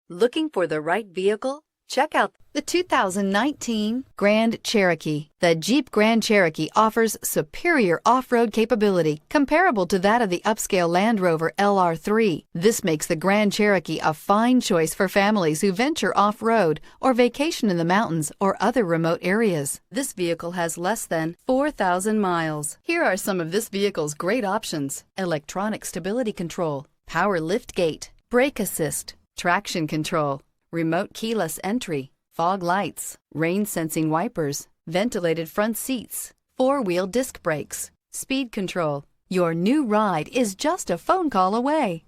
Looking for the right vehicle? Check out the 2019 Grand Cherokee. The Jeep Grand Cherokee offers superior off-road capability comparable to that of the upscale Land Rover LR3. This makes the Grand Cherokee a fine choice for families who venture off-road or vacation in the mountains or other remote areas. This vehicle has less than 4,000 miles. Here are some of this vehicle's great options: electronic stability control, power liftgate, brake assist, traction control, remote keyless entry, fog lights, rain sensing wipers, ventilated front seats, four-wheel disc brakes, speed control. Your new ride is just a phone call away.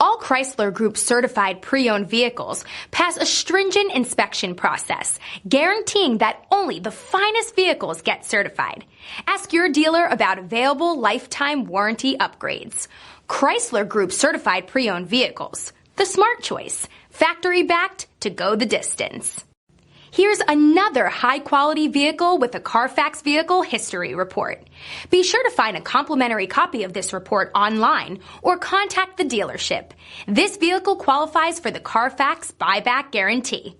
All Chrysler Group certified pre-owned vehicles pass a stringent inspection process, guaranteeing that only the finest vehicles get certified. Ask your dealer about available lifetime warranty upgrades. Chrysler Group certified pre-owned vehicles, the smart choice, factory backed to go the distance. Here's another high-quality vehicle with a CARFAX Vehicle History Report. Be sure to find a complimentary copy of this report online or contact the dealership. This vehicle qualifies for the CARFAX Buyback Guarantee.